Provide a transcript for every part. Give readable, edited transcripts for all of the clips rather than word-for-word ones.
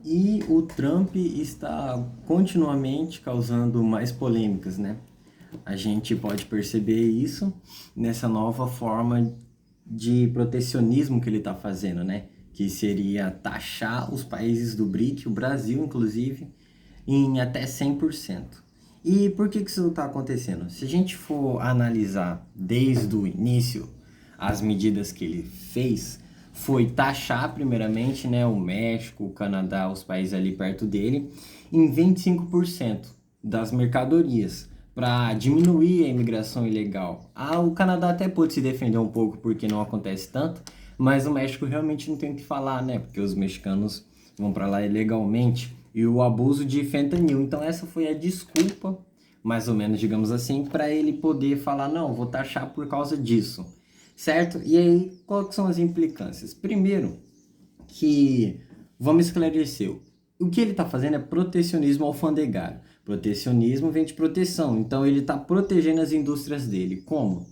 E o Trump está continuamente causando mais polêmicas, né? A gente pode perceber isso nessa nova forma de protecionismo que ele está fazendo, né? Que seria taxar os países do BRIC, o Brasil inclusive, em até 100%. E por que isso está acontecendo? Se a gente for analisar desde o início as medidas que ele fez, foi taxar primeiramente, né, o México, o Canadá, os países ali perto dele, em 25% das mercadorias para diminuir a imigração ilegal. O Canadá até pôde se defender um pouco porque não acontece tanto, mas o México realmente não tem o que falar, né? Porque os mexicanos vão para lá ilegalmente e o abuso de fentanil. Então essa foi a desculpa, mais ou menos, digamos assim, para ele poder falar, não, vou taxar por causa disso, certo? E aí, quais são as implicâncias? Primeiro, que vamos esclarecer, o que ele está fazendo é protecionismo alfandegário. Protecionismo vem de proteção, então ele está protegendo as indústrias dele. Como?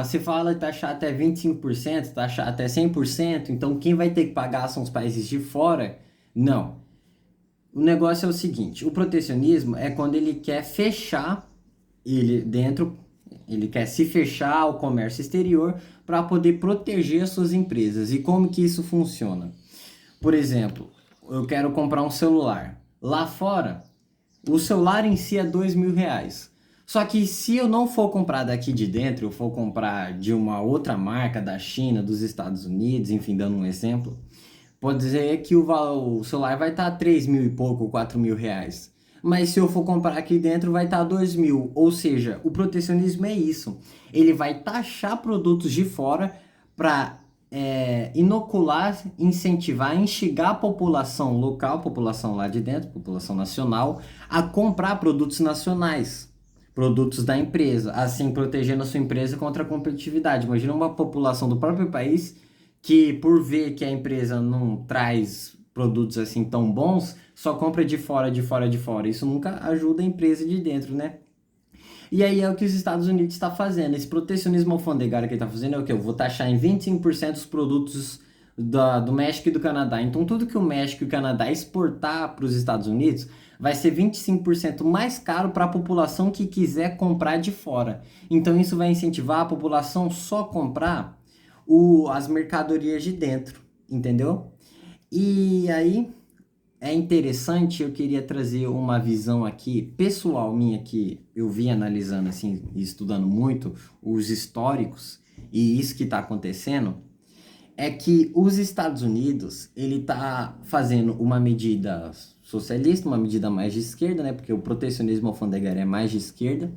Você fala taxar até 25%, taxar até 100%, então quem vai ter que pagar são os países de fora? Não. O negócio é o seguinte, o protecionismo é quando ele quer fechar ele dentro, ele quer se fechar ao comércio exterior para poder proteger as suas empresas. E como que isso funciona? Por exemplo, eu quero comprar um celular. Lá fora, o celular em si é R$ 2.000. Só que se eu não for comprar daqui de dentro, eu for comprar de uma outra marca da China, dos Estados Unidos, enfim, dando um exemplo, pode dizer que o celular vai estar 3 mil e pouco, R$ 4.000. Mas se eu for comprar aqui dentro, vai estar 2 mil. Ou seja, o protecionismo é isso. Ele vai taxar produtos de fora para inocular, incentivar, instigar a população local, população lá de dentro, população nacional, a comprar produtos nacionais, produtos da empresa, assim protegendo a sua empresa contra a competitividade. Imagina uma população do próprio país que, por ver que a empresa não traz produtos assim tão bons, só compra de fora, de fora, de fora. Isso nunca ajuda a empresa de dentro, né? E aí é o que os Estados Unidos está fazendo. Esse protecionismo alfandegário que ele está fazendo é o que? Eu vou taxar em 25% os produtos do México e do Canadá. Então tudo que o México e o Canadá exportar para os Estados Unidos vai ser 25% mais caro para a população que quiser comprar de fora. Então isso vai incentivar a população só comprar as mercadorias de dentro, entendeu? E aí é interessante, eu queria trazer uma visão aqui, pessoal minha, que eu vim analisando assim, e estudando muito os históricos, e isso que está acontecendo, é que os Estados Unidos, ele está fazendo uma medida socialista, uma medida mais de esquerda, né? Porque o protecionismo alfandegário é mais de esquerda,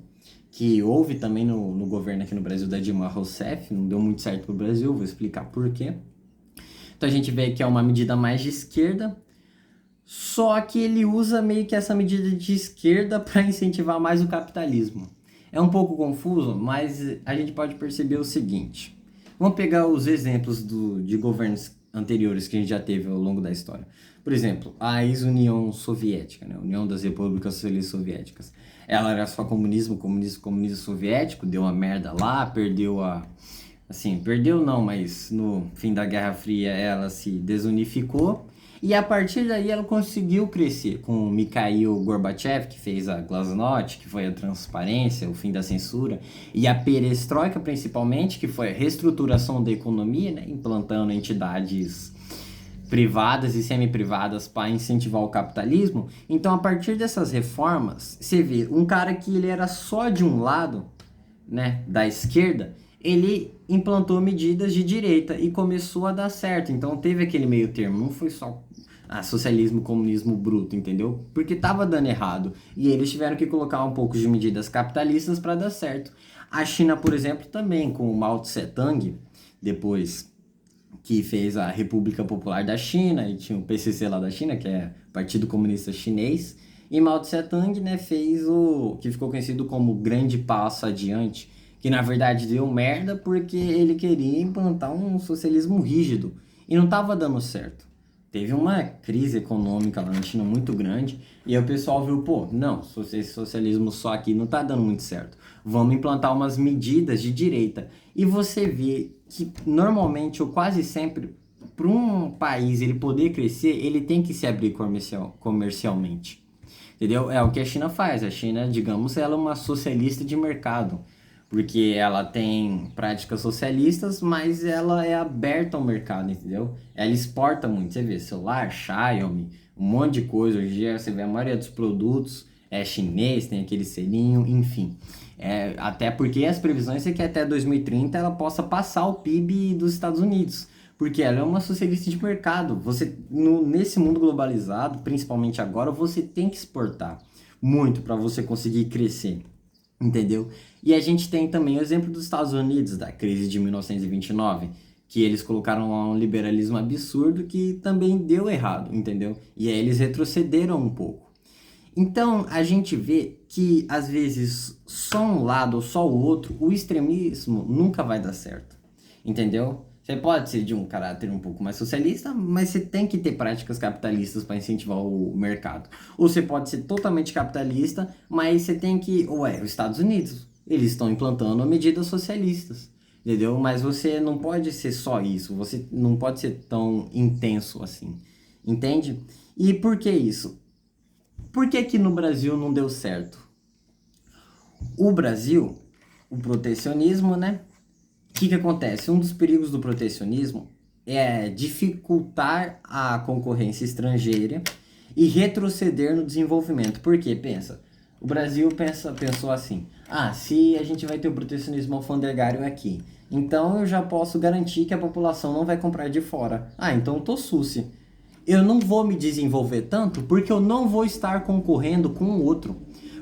que houve também no governo aqui no Brasil da Dilma Rousseff, não deu muito certo para o Brasil, vou explicar por quê. Então a gente vê que é uma medida mais de esquerda, só que ele usa meio que essa medida de esquerda para incentivar mais o capitalismo. É um pouco confuso, mas a gente pode perceber o seguinte. Vamos pegar os exemplos de governos anteriores que a gente já teve ao longo da história. Por exemplo, a ex-União Soviética, né? União das Repúblicas Socialistas Soviéticas. Ela era só comunismo, comunismo, comunismo soviético, deu uma merda lá, perdeu a... Assim, perdeu não, mas no fim da Guerra Fria ela se desunificou. E a partir daí ela conseguiu crescer com o Mikhail Gorbachev, que fez a Glasnost, que foi a transparência, o fim da censura, e a perestroika principalmente, que foi a reestruturação da economia, né, implantando entidades privadas e semi-privadas para incentivar o capitalismo. Então, a partir dessas reformas, você vê um cara que ele era só de um lado, né, da esquerda, ele implantou medidas de direita e começou a dar certo. Então teve aquele meio termo, não foi só socialismo, comunismo bruto, entendeu? Porque tava dando errado e eles tiveram que colocar um pouco de medidas capitalistas para dar certo. A China, por exemplo, também com o Mao Tse Tung, depois que fez a República Popular da China e tinha o PCC lá da China, que é Partido Comunista Chinês, e Mao Tse Tung, né, fez o que ficou conhecido como Grande Passo Adiante, que na verdade deu merda porque ele queria implantar um socialismo rígido e não estava dando certo. Teve uma crise econômica lá na China muito grande e aí o pessoal viu, pô, não, esse socialismo só aqui não tá dando muito certo. Vamos implantar umas medidas de direita. E você vê que normalmente ou quase sempre para um país ele poder crescer, ele tem que se abrir comercialmente. Entendeu? É o que a China faz. A China, digamos, ela é uma socialista de mercado, porque ela tem práticas socialistas, mas ela é aberta ao mercado, entendeu? Ela exporta muito. Você vê celular, Xiaomi, um monte de coisa. Hoje em dia você vê a maioria dos produtos é chinês, tem aquele selinho, enfim. Até porque as previsões é que até 2030 ela possa passar o PIB dos Estados Unidos. Porque ela é uma socialista de mercado. Nesse mundo globalizado, principalmente agora, você tem que exportar muito para você conseguir crescer, entendeu? E a gente tem também o exemplo dos Estados Unidos, da crise de 1929, que eles colocaram lá um liberalismo absurdo que também deu errado, entendeu? E aí eles retrocederam um pouco. Então, a gente vê que, às vezes, só um lado ou só o outro, o extremismo nunca vai dar certo, entendeu? Você pode ser de um caráter um pouco mais socialista, mas você tem que ter práticas capitalistas para incentivar o mercado. Ou você pode ser totalmente capitalista, mas você tem que... Ué, os Estados Unidos, eles estão implantando medidas socialistas, entendeu? Mas você não pode ser só isso, você não pode ser tão intenso assim, entende? E por que isso? Por que que no Brasil não deu certo? O Brasil, o protecionismo, né? O que acontece? Um dos perigos do protecionismo é dificultar a concorrência estrangeira e retroceder no desenvolvimento. Por quê? Pensa, o Brasil pensou assim, se a gente vai ter o protecionismo alfandegário aqui, então eu já posso garantir que a população não vai comprar de fora. Então eu tô susse. Eu não vou me desenvolver tanto porque eu não vou estar concorrendo com o outro.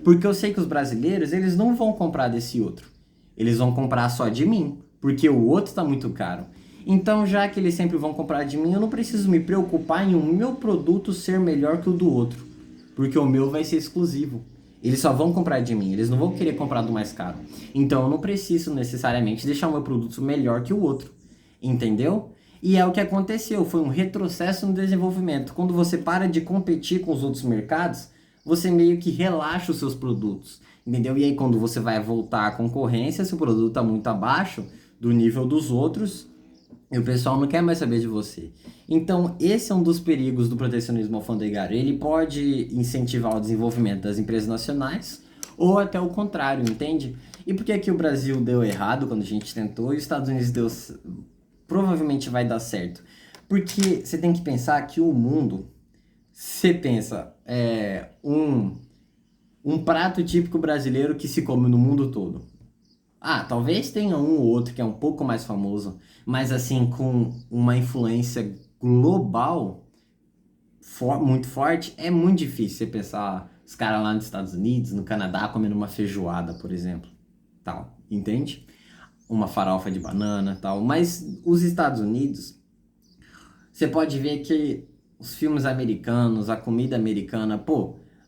Porque eu sei que os brasileiros, eles não vão comprar desse outro. Eles vão comprar só de mim, porque o outro está muito caro. Então, já que eles sempre vão comprar de mim, eu não preciso me preocupar em o meu produto ser melhor que o do outro, porque o meu vai ser exclusivo. Eles só vão comprar de mim, eles não vão querer comprar do mais caro. Então, eu não preciso necessariamente deixar o meu produto melhor que o outro, entendeu? E é o que aconteceu, foi um retrocesso no desenvolvimento. Quando você para de competir com os outros mercados, você meio que relaxa os seus produtos, entendeu? E aí quando você vai voltar à concorrência, se o produto está muito abaixo do nível dos outros, e o pessoal não quer mais saber de você. Então, esse é um dos perigos do protecionismo alfandegário. Ele pode incentivar o desenvolvimento das empresas nacionais, ou até o contrário, entende? E por que que o Brasil deu errado quando a gente tentou, e os Estados Unidos provavelmente vai dar certo? Porque você tem que pensar que o mundo, você pensa, um prato típico brasileiro que se come no mundo todo. Talvez tenha um ou outro que é um pouco mais famoso, mas assim, com uma influência global muito forte, é muito difícil você pensar os caras lá nos Estados Unidos, no Canadá, comendo uma feijoada, por exemplo, tal, entende? Uma farofa de banana, tal. Mas os Estados Unidos, você pode ver que os filmes americanos, a comida americana,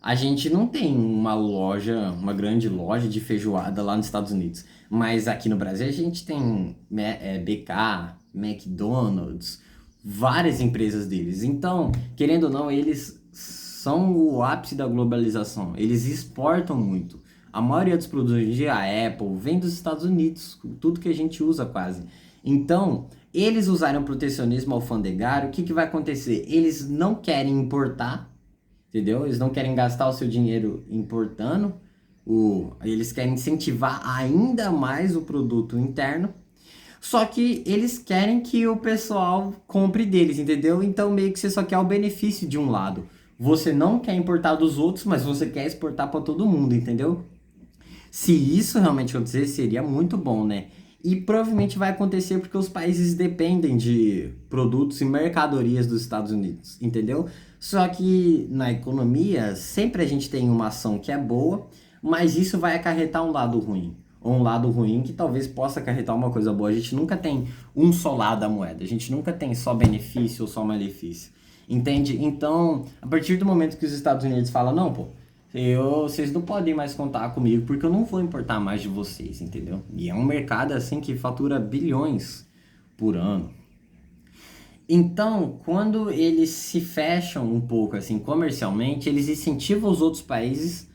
a gente não tem uma grande loja de feijoada lá nos Estados Unidos. Mas aqui no Brasil a gente tem BK, McDonald's, várias empresas deles. Então, querendo ou não, eles são o ápice da globalização. Eles exportam muito. A maioria dos produtos hoje em dia, a Apple, vem dos Estados Unidos, tudo que a gente usa quase. Então, eles usaram protecionismo alfandegário, o que vai acontecer? Eles não querem importar, entendeu? Eles não querem gastar o seu dinheiro importando, eles querem incentivar ainda mais o produto interno, só que eles querem que o pessoal compre deles, entendeu? Então meio que você só quer o benefício de um lado. Você não quer importar dos outros, mas você quer exportar para todo mundo, entendeu? Se isso realmente acontecer, seria muito bom, né? E provavelmente vai acontecer porque os países dependem de produtos e mercadorias dos Estados Unidos, entendeu? Só que na economia, sempre a gente tem uma ação que é boa, mas isso vai acarretar um lado ruim. Ou um lado ruim que talvez possa acarretar uma coisa boa. A gente nunca tem um só lado da moeda. A gente nunca tem só benefício ou só malefício. Entende? Então, a partir do momento que os Estados Unidos falam, não, vocês não podem mais contar comigo porque eu não vou importar mais de vocês, entendeu? E é um mercado assim que fatura bilhões por ano. Então, quando eles se fecham um pouco assim comercialmente, eles incentivam os outros países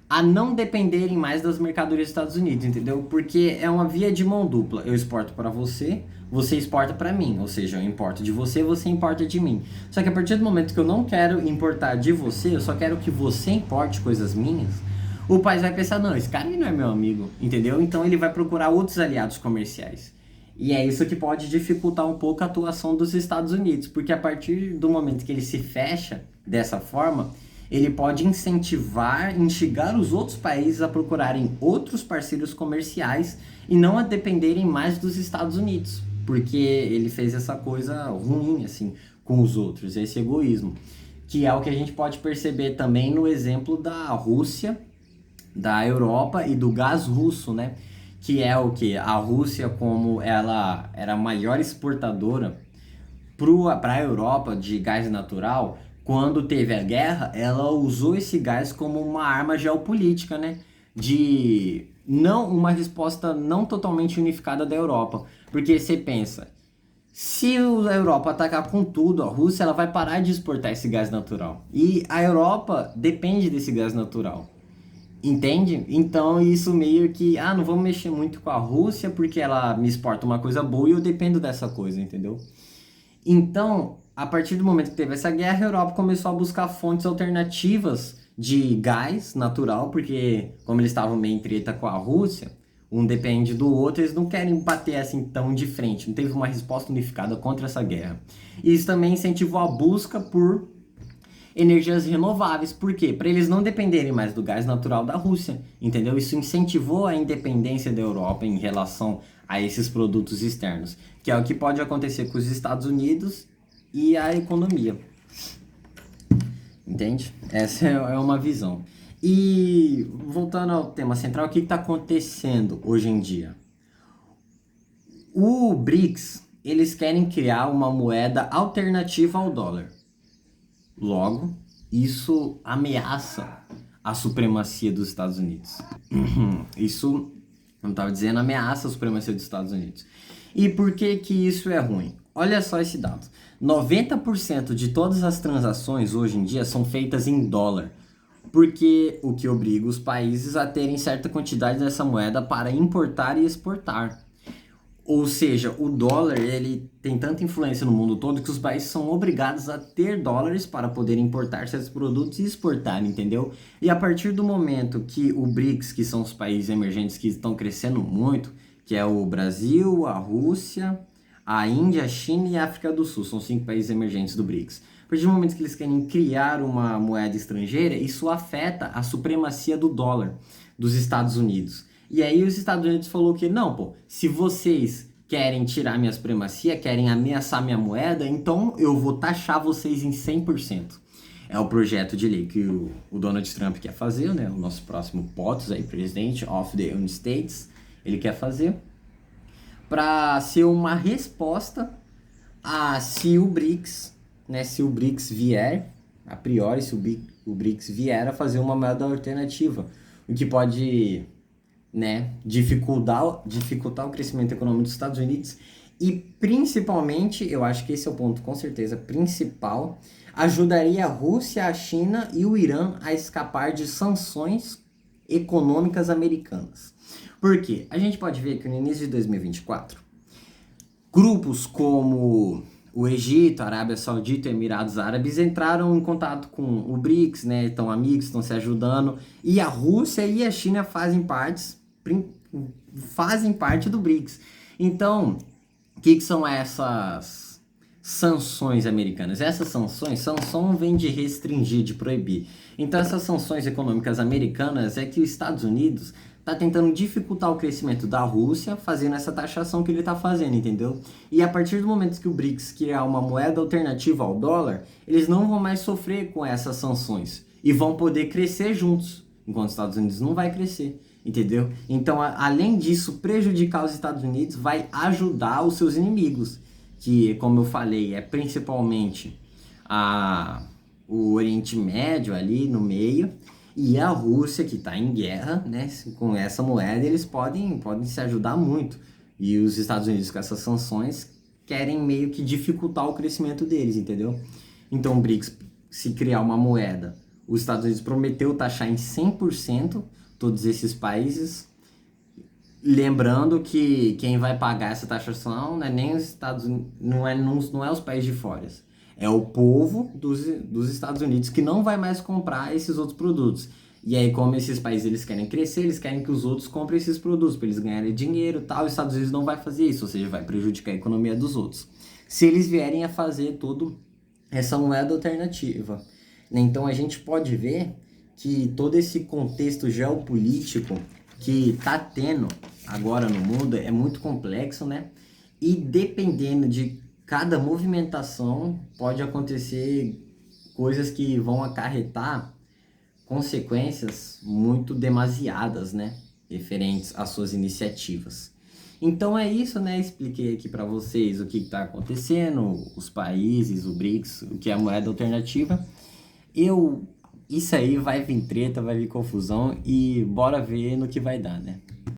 a não dependerem mais das mercadorias dos Estados Unidos, entendeu? Porque é uma via de mão dupla. Eu exporto para você, você exporta para mim, ou seja, eu importo de você, você importa de mim. Só que a partir do momento que eu não quero importar de você, eu só quero que você importe coisas minhas, o país vai pensar, não, esse cara aí não é meu amigo, entendeu? Então ele vai procurar outros aliados comerciais. E é isso que pode dificultar um pouco a atuação dos Estados Unidos, porque a partir do momento que ele se fecha dessa forma, ele pode incentivar, instigar os outros países a procurarem outros parceiros comerciais e não a dependerem mais dos Estados Unidos, porque ele fez essa coisa ruim assim com os outros, esse egoísmo, que é o que a gente pode perceber também no exemplo da Rússia, da Europa e do gás russo, né? Que é o que? A Rússia, como ela era a maior exportadora para a Europa de gás natural, quando teve a guerra, ela usou esse gás como uma arma geopolítica, né? De não uma resposta não totalmente unificada da Europa. Porque você pensa, se a Europa atacar com tudo a Rússia, ela vai parar de exportar esse gás natural. E a Europa depende desse gás natural. Entende? Então isso meio que, não vamos mexer muito com a Rússia porque ela me exporta uma coisa boa e eu dependo dessa coisa, entendeu? Então, a partir do momento que teve essa guerra, a Europa começou a buscar fontes alternativas de gás natural, porque como eles estavam meio em treta com a Rússia, um depende do outro, eles não querem bater assim tão de frente, não teve uma resposta unificada contra essa guerra. E isso também incentivou a busca por energias renováveis. Por quê? Para eles não dependerem mais do gás natural da Rússia, entendeu? Isso incentivou a independência da Europa em relação a esses produtos externos, que é o que pode acontecer com os Estados Unidos e a economia. Entende? Essa é uma visão. E voltando ao tema central, o que está acontecendo hoje em dia? O BRICS, eles querem criar uma moeda alternativa ao dólar. Logo, isso ameaça a supremacia dos Estados Unidos. Isso, não estava dizendo, ameaça a supremacia dos Estados Unidos. E por que que isso é ruim? Olha só esse dado. 90% de todas as transações hoje em dia são feitas em dólar, porque o que obriga os países a terem certa quantidade dessa moeda para importar e exportar. Ou seja, o dólar ele tem tanta influência no mundo todo que os países são obrigados a ter dólares para poder importar certos produtos e exportar, entendeu? E a partir do momento que o BRICS, que são os países emergentes que estão crescendo muito, que é o Brasil, a Rússia, a Índia, a China e a África do Sul, são 5 países emergentes do BRICS. A partir do momento que eles querem criar uma moeda estrangeira, isso afeta a supremacia do dólar dos Estados Unidos. E aí os Estados Unidos falou que não, pô, se vocês querem tirar minha supremacia, querem ameaçar minha moeda, então eu vou taxar vocês em 100%. É o projeto de lei que o Donald Trump quer fazer, né? O nosso próximo POTUS aí, President of the United States, ele quer fazer para ser uma resposta a se o BRICS, né? Se o BRICS vier, a priori, se o BRICS vier a fazer uma moeda alternativa, o que pode, né, dificultar o crescimento econômico dos Estados Unidos e principalmente, eu acho que esse é o ponto com certeza principal, ajudaria a Rússia, a China e o Irã a escapar de sanções econômicas americanas. Por quê? A gente pode ver que no início de 2024, grupos como o Egito, a Arábia Saudita e Emirados Árabes entraram em contato com o BRICS, né? Estão amigos, estão se ajudando. E a Rússia e a China fazem parte do BRICS. Então, o que são essas sanções americanas? Essas sanções, sanção vem de restringir, de proibir. Então, essas sanções econômicas americanas é que os Estados Unidos está tentando dificultar o crescimento da Rússia, fazendo essa taxação que ele está fazendo, entendeu? E a partir do momento que o BRICS criar uma moeda alternativa ao dólar, eles não vão mais sofrer com essas sanções e vão poder crescer juntos, enquanto os Estados Unidos não vai crescer, entendeu? Então, além disso, prejudicar os Estados Unidos vai ajudar os seus inimigos, que, como eu falei, é principalmente o Oriente Médio ali no meio, e a Rússia, que está em guerra, né? Com essa moeda, eles podem se ajudar muito. E os Estados Unidos, com essas sanções, querem meio que dificultar o crescimento deles, entendeu? Então, o BRICS, se criar uma moeda os Estados Unidos prometeu taxar em 100% todos esses países, lembrando que quem vai pagar essa taxação não é nem os Estados Unidos, não é os países de fora, é o povo dos Estados Unidos que não vai mais comprar esses outros produtos. E aí, como esses países eles querem crescer, eles querem que os outros comprem esses produtos para eles ganharem dinheiro e tal, os Estados Unidos não vai fazer isso, ou seja, vai prejudicar a economia dos outros. Se eles vierem a fazer tudo essa moeda alternativa. Então a gente pode ver que todo esse contexto geopolítico que está tendo agora no mundo é muito complexo, né? E dependendo de cada movimentação, pode acontecer coisas que vão acarretar consequências muito demasiadas, né? Referentes às suas iniciativas. Então é isso, né? Expliquei aqui para vocês o que está acontecendo, os países, o BRICS, o que é a moeda alternativa. Isso aí vai vir treta, vai vir confusão e bora ver no que vai dar, né?